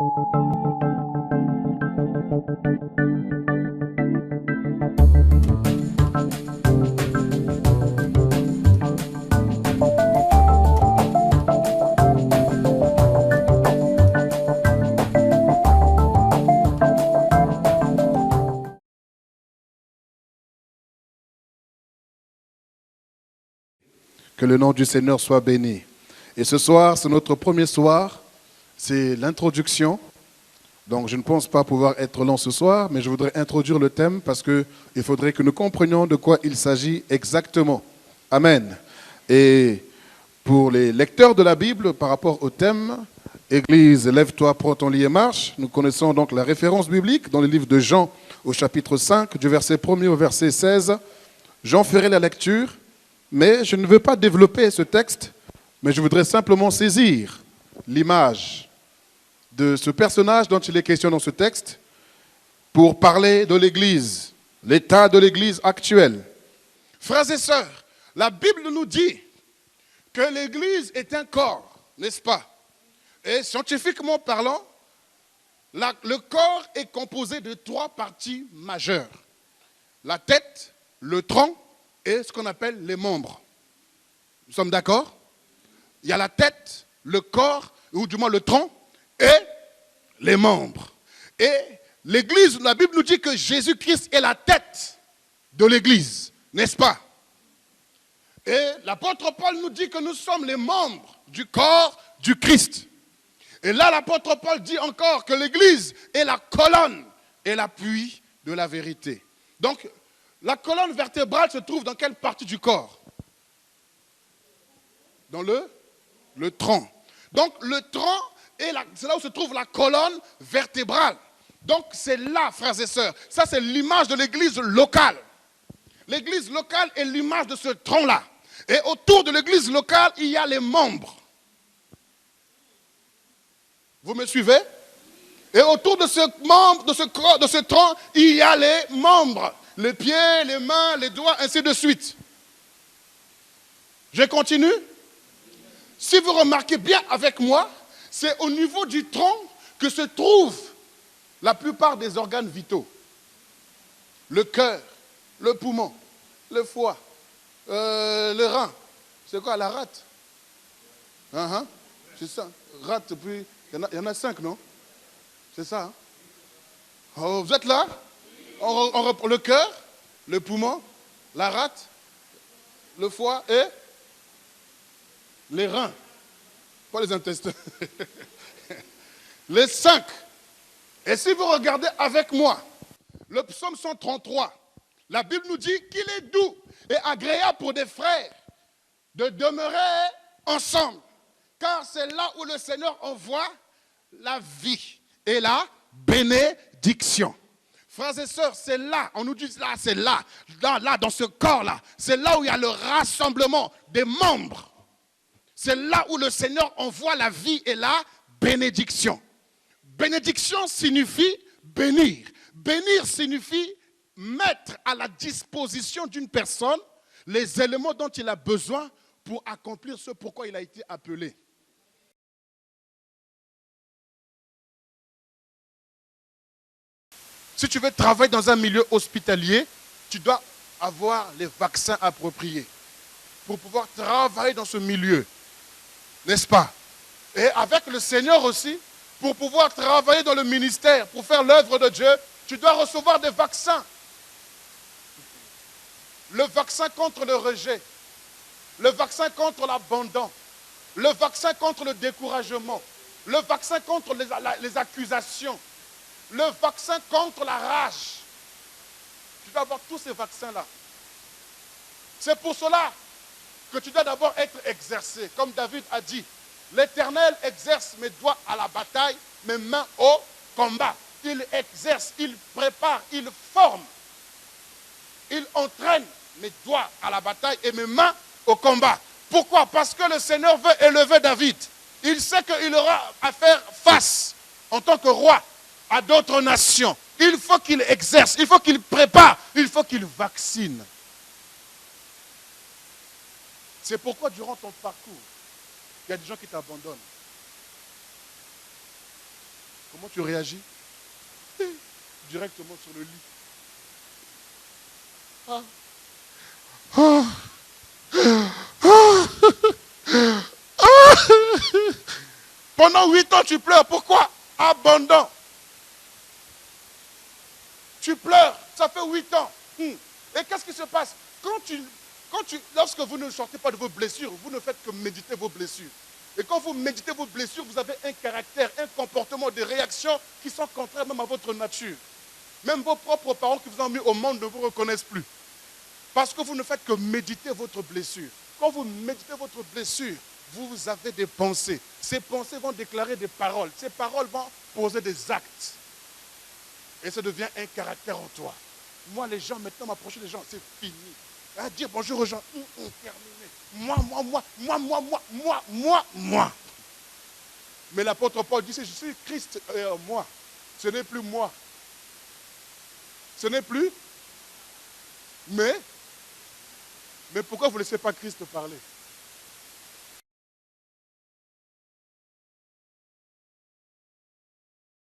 Que le nom du Seigneur soit béni. Et ce soir, c'est notre premier soir, c'est l'introduction. Donc je ne pense pas pouvoir être long ce soir, mais je voudrais introduire le thème parce qu'il faudrait que nous comprenions de quoi il s'agit exactement. Amen. Et pour les lecteurs de la Bible, par rapport au thème, Église, lève-toi, prends ton lit et marche, nous connaissons donc la référence biblique dans le livre de Jean au chapitre 5, du verset 1er au verset 16. J'en ferai la lecture. Mais je ne veux pas développer ce texte, mais je voudrais simplement saisir l'image de ce personnage dont il est question dans ce texte pour parler de l'Église, l'état de l'Église actuelle. Frères et sœurs, la Bible nous dit que l'Église est un corps, n'est-ce pas? Et scientifiquement parlant, le corps est composé de 3 parties majeures. La tête, le tronc, et ce qu'on appelle les membres. Nous sommes d'accord? Il y a la tête, le corps, ou du moins le tronc, et les membres. Et l'Église, la Bible nous dit que Jésus-Christ est la tête de l'Église, n'est-ce pas? Et l'apôtre Paul nous dit que nous sommes les membres du corps du Christ. Et là, l'apôtre Paul dit encore que l'Église est la colonne et l'appui de la vérité. Donc, la colonne vertébrale se trouve dans quelle partie du corps? Dans le tronc. Donc le tronc, c'est là où se trouve la colonne vertébrale. Donc c'est là, frères et sœurs. Ça c'est l'image de l'église locale. L'église locale est l'image de ce tronc-là. Et autour de l'église locale, il y a les membres. Vous me suivez? Et autour de ce membre, de ce tronc, il y a les membres. Les pieds, les mains, les doigts, ainsi de suite. Je continue. Si vous remarquez bien avec moi, c'est au niveau du tronc que se trouvent la plupart des organes vitaux. Le cœur, le poumon, le foie, le rein. C'est quoi, la rate? C'est ça. Rate, puis il y en a 5, non? C'est ça. Hein? Oh, vous êtes là? On reprend le cœur, le poumon, la rate, le foie et les reins. Pas les intestins. Les 5. Et si vous regardez avec moi, le psaume 133, la Bible nous dit qu'il est doux et agréable pour des frères de demeurer ensemble. Car c'est là où le Seigneur envoie la vie et la bénédiction. Frères et sœurs, c'est là, on nous dit là, c'est là, dans ce corps-là, c'est là où il y a le rassemblement des membres. C'est là où le Seigneur envoie la vie et la bénédiction. Bénédiction signifie bénir. Bénir signifie mettre à la disposition d'une personne les éléments dont il a besoin pour accomplir ce pourquoi il a été appelé. Si tu veux travailler dans un milieu hospitalier, tu dois avoir les vaccins appropriés pour pouvoir travailler dans ce milieu. N'est-ce pas? Et avec le Seigneur aussi, pour pouvoir travailler dans le ministère, pour faire l'œuvre de Dieu, tu dois recevoir des vaccins. Le vaccin contre le rejet, le vaccin contre l'abandon, le vaccin contre le découragement, le vaccin contre les accusations, le vaccin contre la rage. Tu dois avoir tous ces vaccins-là. C'est pour cela que tu dois d'abord être exercé. Comme David a dit, l'Éternel exerce mes doigts à la bataille, mes mains au combat. Il exerce, il prépare, il forme. Il entraîne mes doigts à la bataille et mes mains au combat. Pourquoi? Parce que le Seigneur veut élever David. Il sait qu'il aura à faire face, en tant que roi, à d'autres nations. Il faut qu'il exerce, il faut qu'il prépare, il faut qu'il vaccine. C'est pourquoi durant ton parcours, il y a des gens qui t'abandonnent. Comment tu réagis? Directement sur le lit. Ah. Ah. Pendant 8 ans, tu pleures. Pourquoi? Abandon. Tu pleures. Ça fait 8 ans. Et qu'est-ce qui se passe? Lorsque vous ne sortez pas de vos blessures, vous ne faites que méditer vos blessures. Et quand vous méditez vos blessures, vous avez un caractère, un comportement, des réactions qui sont contraires même à votre nature. Même vos propres parents qui vous ont mis au monde ne vous reconnaissent plus. Parce que vous ne faites que méditer votre blessure. Quand vous méditez votre blessure, vous avez des pensées. Ces pensées vont déclarer des paroles. Ces paroles vont poser des actes. Et ça devient un caractère en toi. Moi, les gens, maintenant, m'approcher des gens, c'est fini. À dire bonjour aux gens, terminé. Moi. Mais l'apôtre Paul dit, je suis Christ en moi. Ce n'est plus moi. Ce n'est plus. Mais pourquoi vous ne laissez pas Christ parler?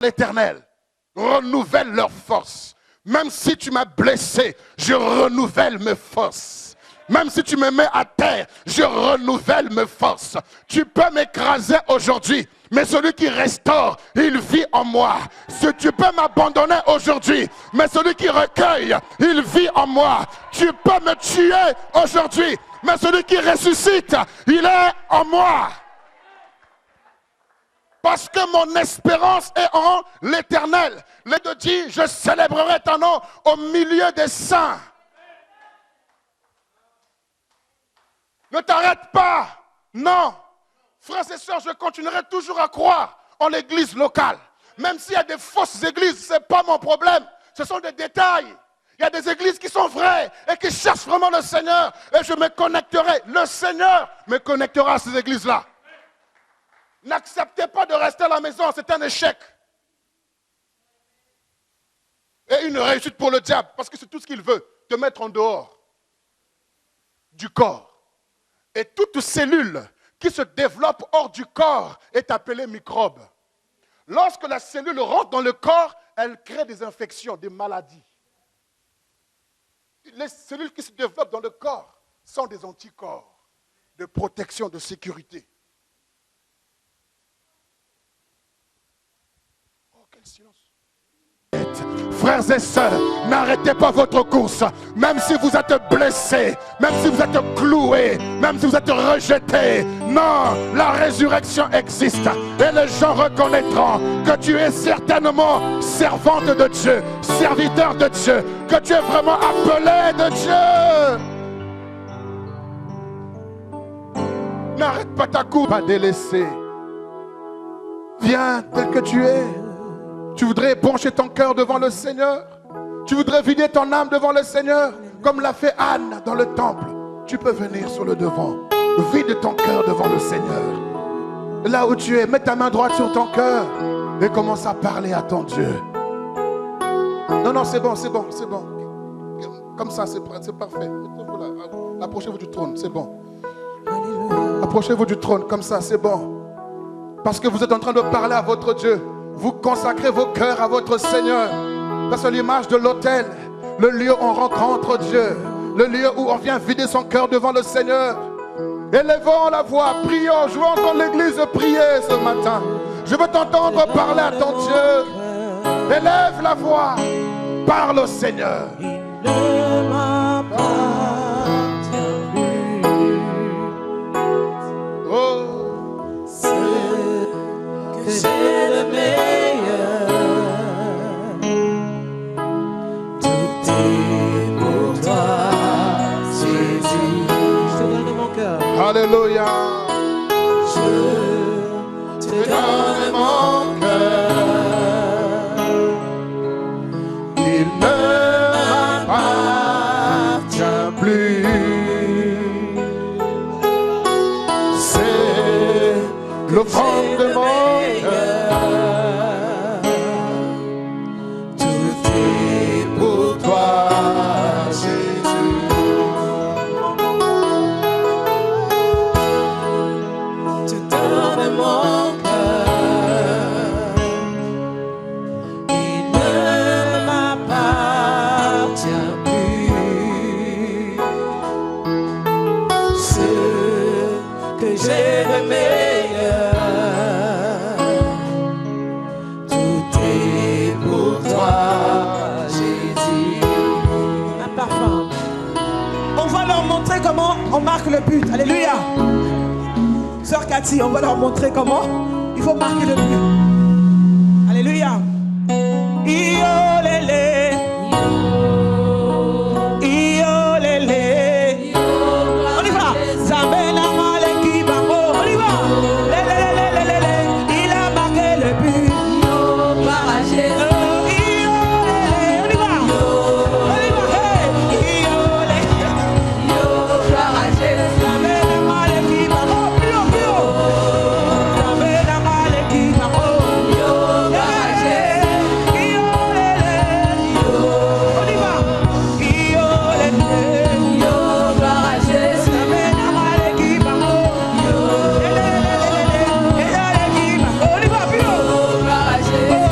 L'Éternel renouvelle leur force. Même si tu m'as blessé, je renouvelle mes forces. Même si tu me mets à terre, je renouvelle mes forces. Tu peux m'écraser aujourd'hui, mais celui qui restaure, il vit en moi. Si tu peux m'abandonner aujourd'hui, mais celui qui recueille, il vit en moi. Tu peux me tuer aujourd'hui, mais celui qui ressuscite, il est en moi. Parce que mon espérance est en l'Éternel. L'Éternel dit, je célébrerai ton nom au milieu des saints. Ne t'arrête pas. Non. Frères et sœurs, je continuerai toujours à croire en l'église locale. Même s'il y a des fausses églises, ce n'est pas mon problème. Ce sont des détails. Il y a des églises qui sont vraies et qui cherchent vraiment le Seigneur. Et je me connecterai. Le Seigneur me connectera à ces églises-là. N'acceptez pas de rester à la maison, c'est un échec. Et une réussite pour le diable, parce que c'est tout ce qu'il veut, te mettre en dehors du corps. Et toute cellule qui se développe hors du corps est appelée microbe. Lorsque la cellule rentre dans le corps, elle crée des infections, des maladies. Les cellules qui se développent dans le corps sont des anticorps de protection, de sécurité. Silence. Frères et sœurs, n'arrêtez pas votre course. Même si vous êtes blessés, même si vous êtes cloués, même si vous êtes rejetés. Non, la résurrection existe. Et les gens reconnaîtront que tu es certainement servante de Dieu, serviteur de Dieu, que tu es vraiment appelé de Dieu. N'arrête pas ta course, pas délaissé. Viens tel que tu es. Tu voudrais pencher ton cœur devant le Seigneur. Tu voudrais vider ton âme devant le Seigneur, comme l'a fait Anne dans le temple. Tu peux venir sur le devant. Vide ton cœur devant le Seigneur. Là où tu es, mets ta main droite sur ton cœur et commence à parler à ton Dieu. Non, c'est bon. Comme ça, c'est parfait. Approchez-vous du trône, c'est bon. Approchez-vous du trône, comme ça, c'est bon. Parce que vous êtes en train de parler à votre Dieu. Vous consacrez vos cœurs à votre Seigneur. C'est l'image de l'autel, le lieu où on rencontre Dieu, le lieu où on vient vider son cœur devant le Seigneur. Élevons la voix, prions, jouons comme l'église prier ce matin. Je veux t'entendre parler à ton Dieu. Élève la voix, parle au Seigneur. C'est le meilleur. Tout est pour toi, Jésus. Je te donne mon cœur. Alléluia. Je te donne mon cœur. Il ne m'appartient plus. C'est l'offrande de mon que j'ai de meilleur. Tout est pour toi, Jésus. Un parfum. On va leur montrer comment on marque le but. Alléluia. Sœur Cathy, on va leur montrer comment il faut marquer le but. Alléluia. Io lele. Io lele. On y va. Zamena maleki bango. On y va. Il a marqué le but. Par Jésus. On y va. On y va. Hey. Io lele. Par Jésus. Zamena maleki bango. Pio, pio. Zamena maleki bango. Par Jésus. Io lele. On y va. Io lele. Par Jésus. Zamena maleki bango. On y va, pio. Par Jésus.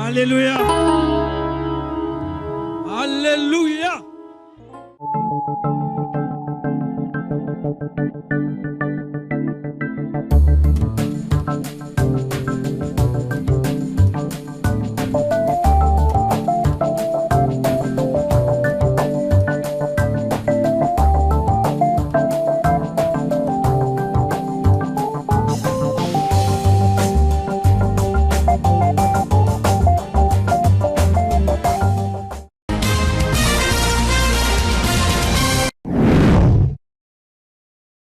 Alléluia. Alléluia.